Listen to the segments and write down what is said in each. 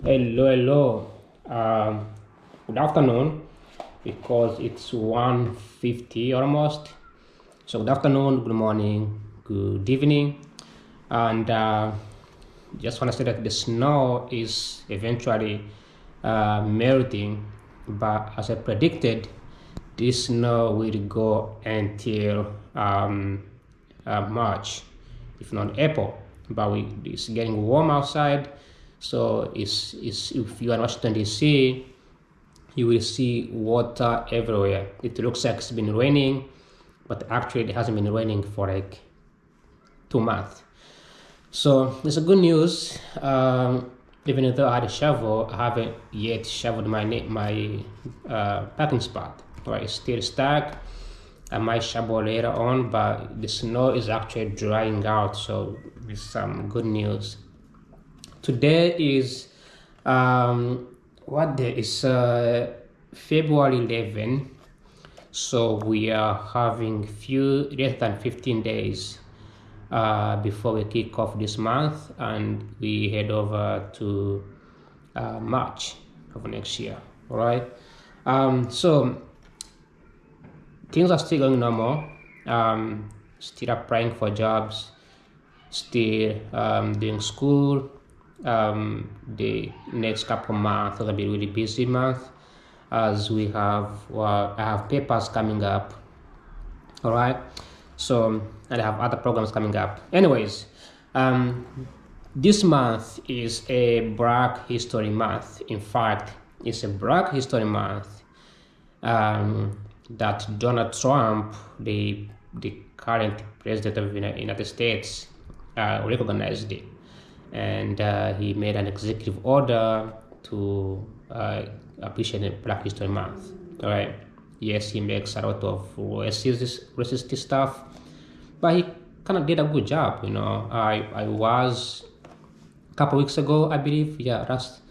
Hello. Good afternoon, because it's 1:50 almost. So good afternoon, good morning, good evening, and just want to say that the snow is eventually melting, but as I predicted, this snow will go until March, if not April. But it's getting warm outside, so it's if you are in Washington D.C., you will see water everywhere. It looks like it's been raining, but actually it hasn't been raining for like 2 months. So it's a good news. Even though I had a shovel, I haven't yet shoveled my parking spot. Right, it's still stuck. I might shovel later on, but the snow is actually drying out. So it's some good news. Today is what day is February 11. So we are having few less than 15 days before we kick off this month, and we head over to March of next year. All right. So things are still going normal. Still applying for jobs, still doing school. The next couple of months will be really busy month, as we have I have papers coming up. All right. So and I have other programs coming up. Anyways, um, this month is a Black History Month. In fact, it's a Black History Month that Donald Trump, the current president of the United States, recognized it, and he made an executive order to appreciate Black History Month. All right. Yes, he makes a lot of racist stuff, but he kind of did a good job. I was a couple weeks ago, I believe. Yeah, that's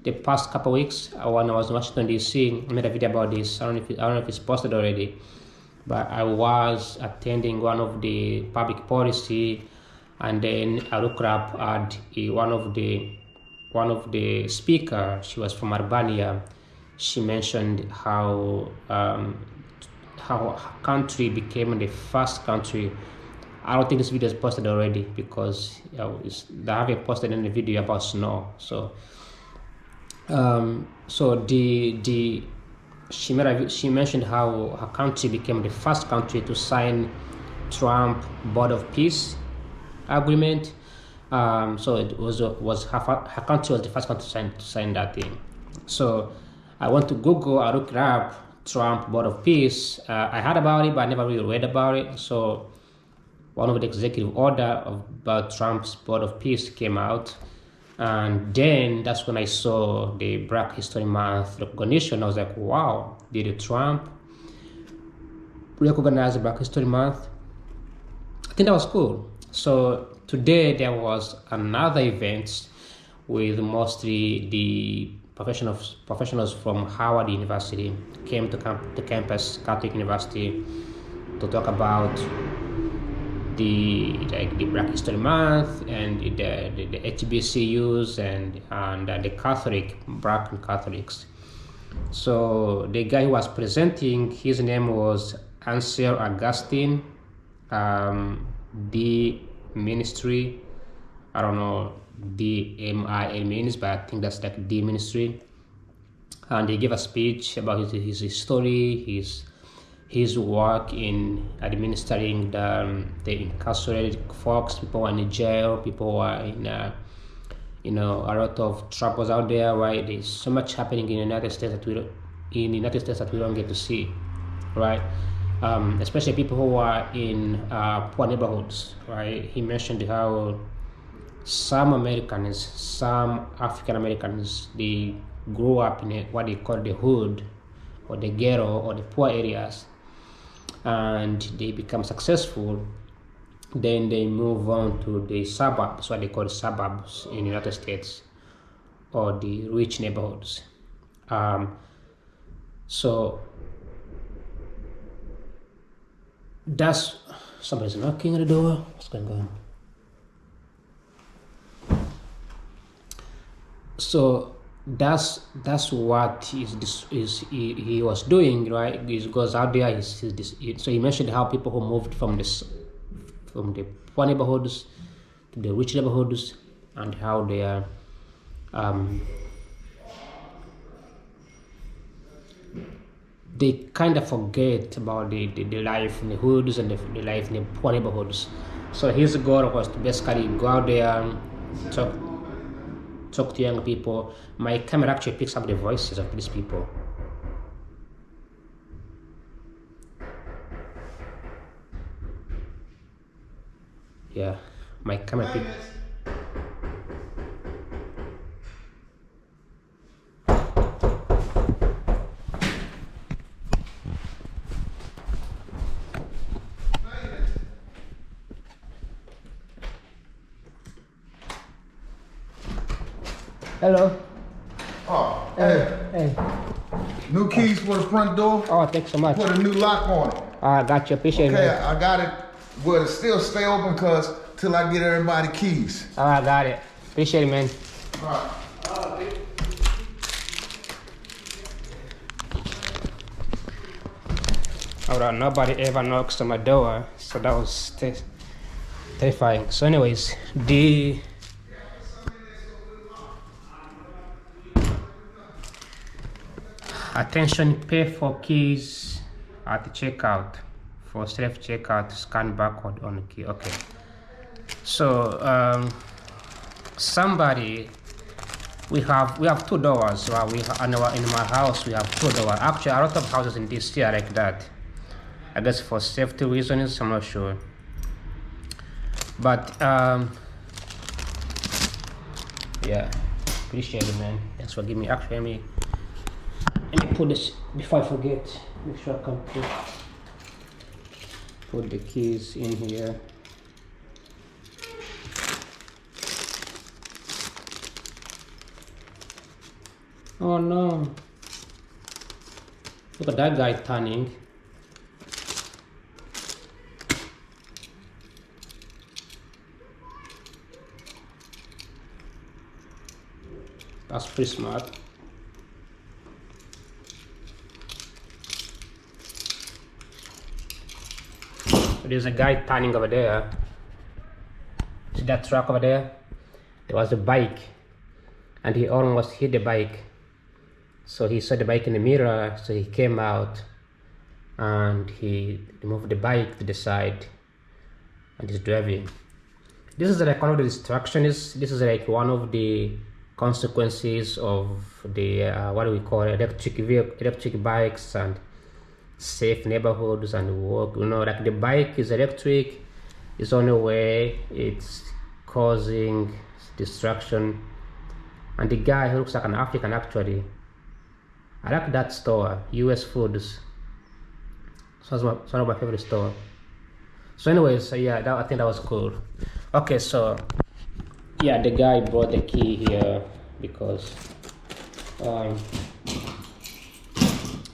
the past couple weeks when I was in Washington D.C. I made a video about this. I don't know if it's posted already, but I was attending one of the public policy, and then I looked up at one of the speaker. She was from Albania. She mentioned how her country became the first country. I don't think this video is posted already, because they haven't posted any video about snow. So she mentioned how her country became the first country to sign Trump Board of Peace agreement. So it was her country was the first country to sign that thing. So I went to Google, I looked up Trump Board of Peace. I heard about it, but I never really read about it. So one of the executive order about Trump's Board of Peace came out, and then that's when I saw the Black History Month recognition. I was like, wow, did Trump recognize the Black History Month? I think that was cool. So today there was another event with mostly the professionals from Howard University came to campus, Catholic University, to talk about the Black History Month and the HBCUs and the Catholic Black Catholics. So the guy who was presenting, his name was Ansel Augustine, D Ministry. I don't know DMIA means, but I think that's like D Ministry. And he gave a speech about his story, his work in administering the incarcerated folks, people who are in jail, people who are in a lot of troubles out there. Right, there's so much happening in the United States that we don't get to see, right? Especially people who are in poor neighborhoods, right? He mentioned how some Americans, some African Americans, they grew up in what they call the hood or the ghetto or the poor areas, and they become successful. Then they move on to the suburbs, what they call the suburbs in the United States, or the rich neighborhoods. So that's somebody's knocking at the door. What's going on? So that's what he was doing, right? He goes out there. So he mentioned how people who moved from the poor neighborhoods to the rich neighborhoods, and how they are they kind of forget about the life in the hoods and the life in the poor neighborhoods. So his goal was to basically go out there and talk to young people. My camera actually picks up the voices of these people. Yeah, my camera pick. Hello. Oh, Hey. hey. Hey. New keys for the front door. Oh, thanks so much. Put a new lock on it. I got you. Appreciate Okay, it. I got it. Will it still stay open cause till I get everybody keys? I got it. Appreciate it, man. All right. Alright, nobody ever knocks on my door, so that was terrifying. So, anyways, the attention, pay for keys at the checkout. For self checkout, scan barcode on the key. Okay. So, somebody, we have two doors. So in my house we have two doors. Actually, a lot of houses in DC are like that. I guess for safety reasons, I'm not sure. But yeah, appreciate it, man. Thanks for giving me. Actually, let me put this before I forget. Make sure I can put the keys in here. Oh no! Look at that guy turning. That's pretty smart. There's a guy turning over there. See that truck over there? There was a bike, and he almost hit the bike. So he saw the bike in the mirror, so he came out and he moved the bike to the side and he's driving. This is like one of the distractions. This is like one of the consequences of the what do we call it? electric bikes and safe neighborhoods and work. You know, like the bike is electric, it's only way it's causing distraction. And the guy who looks like an African, actually, I like that store, US Foods. So it's one of my favorite store. So anyways, so yeah, I think that was cool. Okay, so yeah, the guy brought the key here because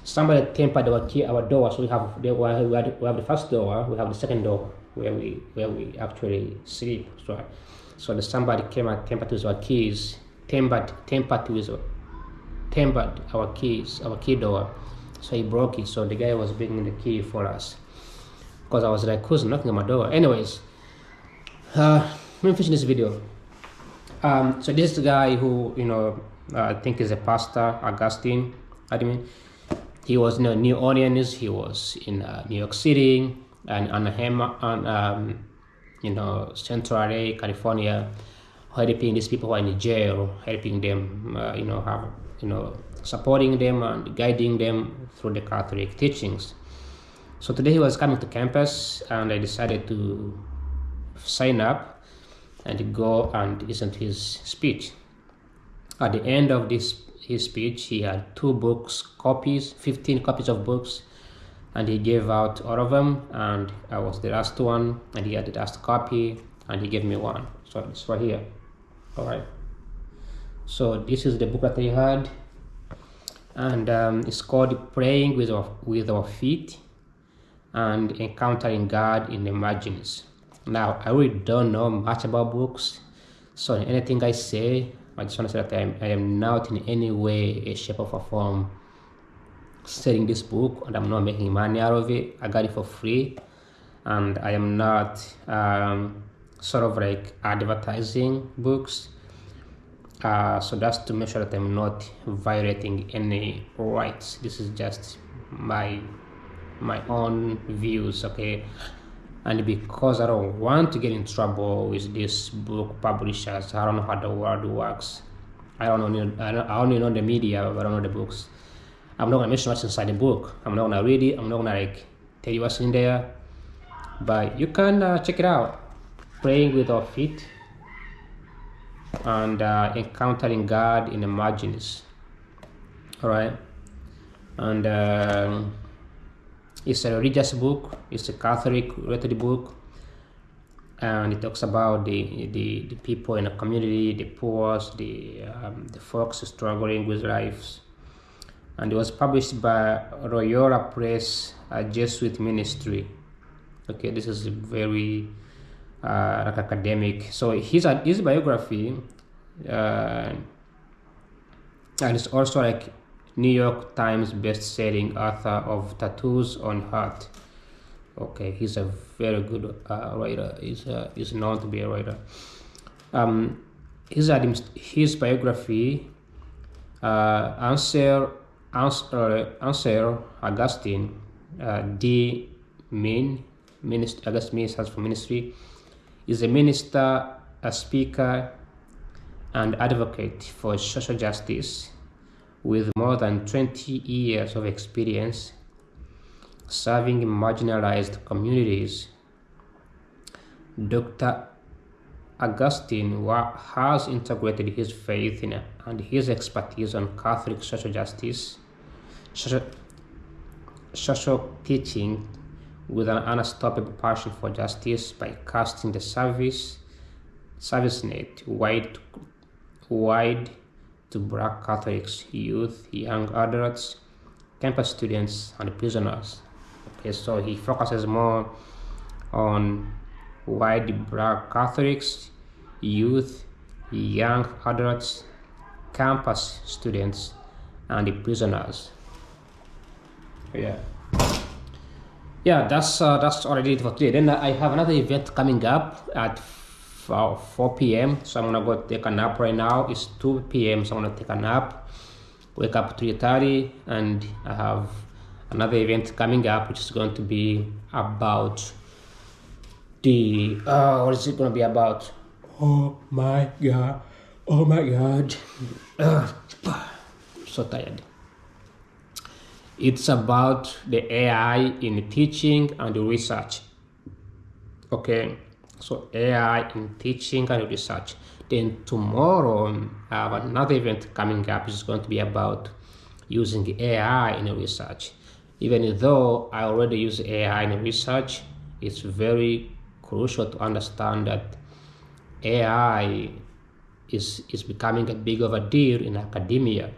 somebody tampered our door. So we have the first door, we have the second door where we actually sleep. So somebody came and tampered with our keys, tampered our keys, our key door. So he broke it. So the guy was bringing the key for us because I was like, who's knocking on my door? Anyways, let me finish this video. So this is the guy who, you know, I think is a pastor, Augustine. He was in New Orleans. He was in New York City and Anaheim, you know, Central LA, California, helping these people who are in jail, helping them, you know, supporting them and guiding them through the Catholic teachings. So today he was coming to campus, and I decided to sign up and go and listen to his speech. At the end of his speech, he had 15 copies of books, and he gave out all of them, and I was the last one, and he had the last copy, and he gave me one. So it's right here. All right. So this is the book that he had, and it's called Praying with Our Feet and Encountering God in the Margins. Now, I really don't know much about books, so anything I say, I just want to say that I am not in any way, a shape or form selling this book, and I'm not making money out of it. I got it for free, and I am not sort of like advertising books. So that's to make sure that I'm not violating any rights. This is just my own views, okay? And because I don't want to get in trouble with these book publishers, I don't know how the world works. I only know the media, but I don't know the books. I'm not gonna mention what's inside the book. I'm not gonna read it. I'm not gonna like tell you what's in there. But you can check it out. Praying with Our Feet and Encountering God in the Margins. All right, and it's a religious book. It's a Catholic related book, and it talks about the people in the community, the poor, the folks struggling with lives. And it was published by Loyola Press, a Jesuit ministry. Okay, this is very like academic. So his biography, and it's also like New York Times best-selling author of Tattoos on Heart. Okay, he's a very good writer. He's known to be a writer. His biography, Ansel Augustine, D. Min, minister. Augustine stands for ministry. Is a minister, a speaker, and advocate for social justice, with more than 20 years of experience serving marginalized communities. Dr. Augustine has integrated his faith and his expertise on Catholic social justice, social teaching, with an unstoppable passion for justice by casting the service net wide to Black Catholics, youth, young adults, campus students, and prisoners. Okay, so he focuses more on white Black Catholics, youth, young adults, campus students, and the prisoners. Yeah, that's already it for today. Then I have another event coming up at 4 p.m. So I'm gonna go take a nap right now. It's 2 p.m. So I'm gonna take a nap, wake up 3:30, and I have another event coming up, which is going to be about the what is it gonna be about? Oh my god, so tired. It's about the AI in teaching and research. Okay, so AI in teaching and research. Then tomorrow I have another event coming up, which is going to be about using AI in research. Even though I already use AI in research, it's very crucial to understand that AI is becoming a big of a deal in academia.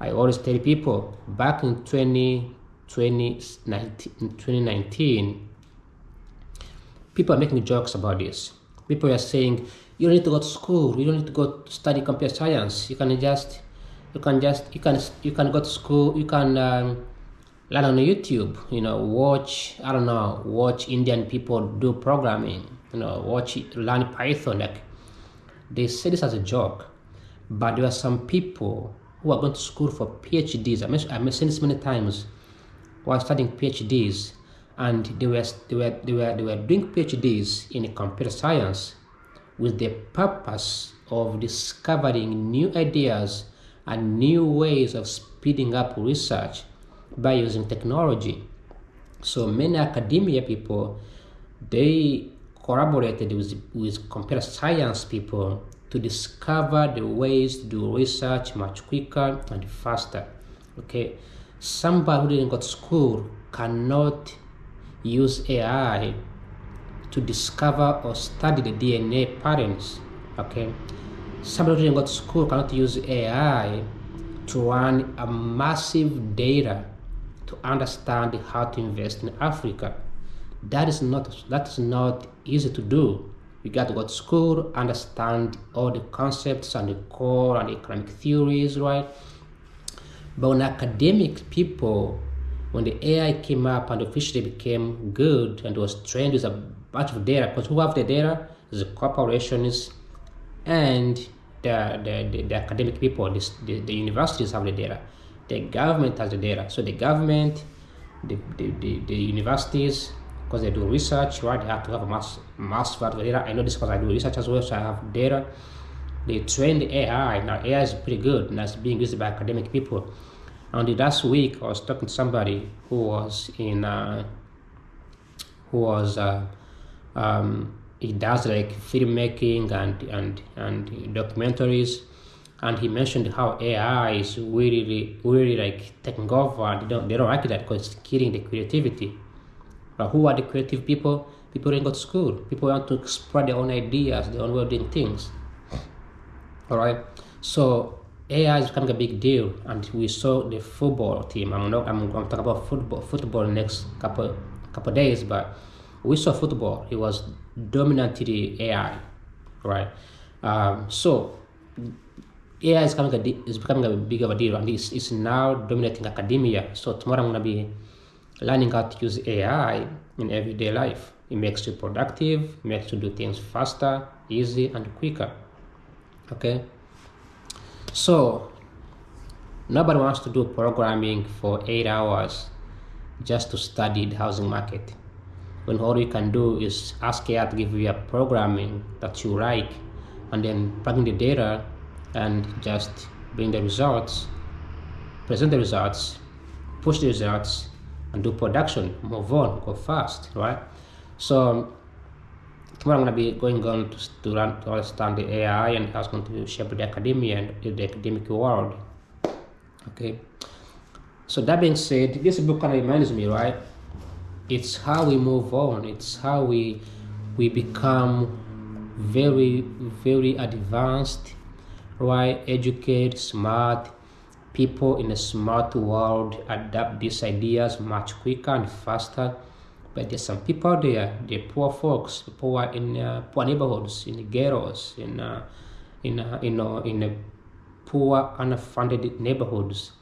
I always tell people, back in 2019, people are making jokes about this. People are saying, you don't need to go to school, you don't need to go study computer science. You can go to school, you can learn on YouTube, watch Indian people do programming, learn Python. Like, they say this as a joke, but there are some people who are going to school for PhDs. I've mentioned this many times, who are studying PhDs, and they were doing PhDs in computer science with the purpose of discovering new ideas and new ways of speeding up research by using technology. So many academia people, they collaborated with computer science people to discover the ways to do research much quicker and faster. Okay, somebody who didn't go to school cannot use AI to discover or study the DNA patterns. Okay, somebody who didn't go to school cannot use AI to run a massive data to understand how to invest in Africa. That is not easy to do. You got to go to school, understand all the concepts and the core and the economic theories, right? But when academic people, when the AI came up and officially became good and was trained with a bunch of data, because who have the data? The corporations and the academic people, the universities have the data. The government has the data. So the government, the universities, because they do research, right? They have to have a mass amount of data. I know this because I do research as well, so I have data. They train the AI. Now AI is pretty good, and that's being used by academic people. And the last week, I was talking to somebody who was he does like filmmaking and documentaries, and he mentioned how AI is really like taking over. And they don't like that because it's killing the creativity. But who are the creative people? People didn't go to school. People want to spread their own ideas, their own way of doing things. All right. So AI is becoming a big deal, and we saw the football team. I'm going to talk about football next couple days, but we saw football. It was dominantly AI, right? So AI is becoming a big of a deal, and it's now dominating academia. So tomorrow I'm going to be learning how to use AI in everyday life. It makes you productive, makes you do things faster, easy, and quicker. Okay. So nobody wants to do programming for 8 hours just to study the housing market, when all you can do is ask AI to give you a programming that you like, and then plug in the data and just bring the results, present the results, push the results, and do production, move on, go fast, right? So tomorrow I'm going to be going on to understand the AI and how it's going to shape the academia and the academic world. Okay. So that being said, this book kind of reminds me, right? It's how we move on. It's how we become very, very advanced, right? Educated, smart people in a smart world adapt these ideas much quicker and faster. But there's some people out there, the poor folks, poor in poor neighborhoods, in the ghettos, in poor unfunded neighborhoods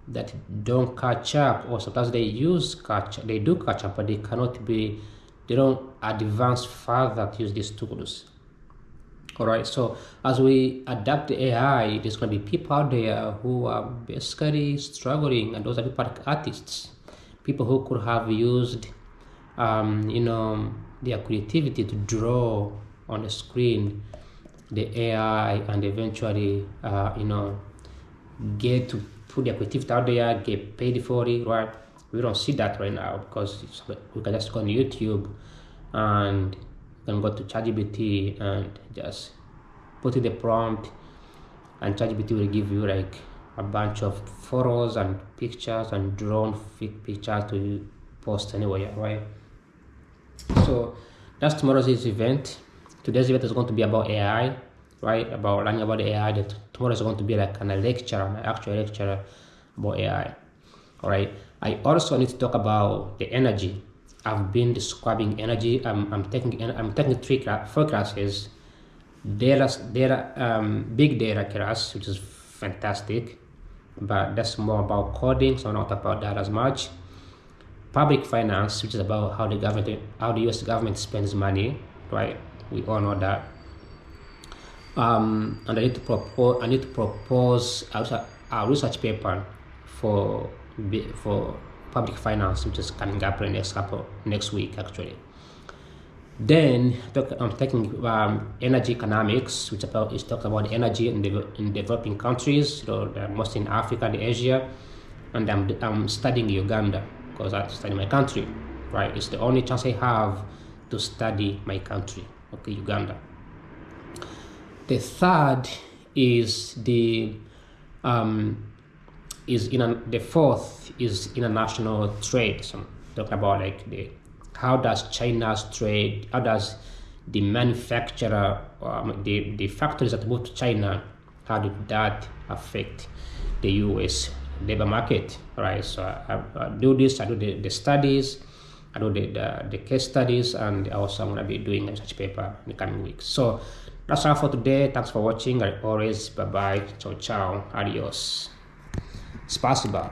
that don't catch up, or sometimes they do catch up, but they don't advance further to use these tools. All right, so as we adapt the AI, there's going to be people out there who are basically struggling, and those are people like artists, people who could have used their creativity to draw on the screen the AI, and eventually get to put their creativity out there, get paid for it, right? We don't see that right now because we can just go on YouTube and can go to ChatGPT and just put in the prompt, and ChatGPT will give you like a bunch of photos and pictures and drawn fake pictures to post anywhere, right? So that's tomorrow's event. Today's event is going to be about AI, right? About learning about AI. That tomorrow is going to be like an actual lecture about AI. All right. I also need to talk about the energy. I've been describing energy. I'm taking 4 classes. Big data class, which is fantastic, but that's more about coding, so I'm not about that as much. Public finance, which is about how the US government spends money, right? We all know that. And I need to propose a research paper for public finance, which is coming up in next week actually. Then I'm taking energy economics, which is talking about energy in developing countries, mostly in Africa and Asia. And I'm studying Uganda because I study my country, right? It's the only chance I have to study my country, okay, Uganda. The third is the fourth is international trade. So I'm talking about like how does China's trade, how does the manufacturer, the factories that move to China, how did that affect the US labor market, right? So I do the studies, I do the case studies, and also I'm gonna be doing a research paper in the coming weeks. So that's all for today. Thanks for watching. Like always, bye bye, ciao ciao, adios, spasiba.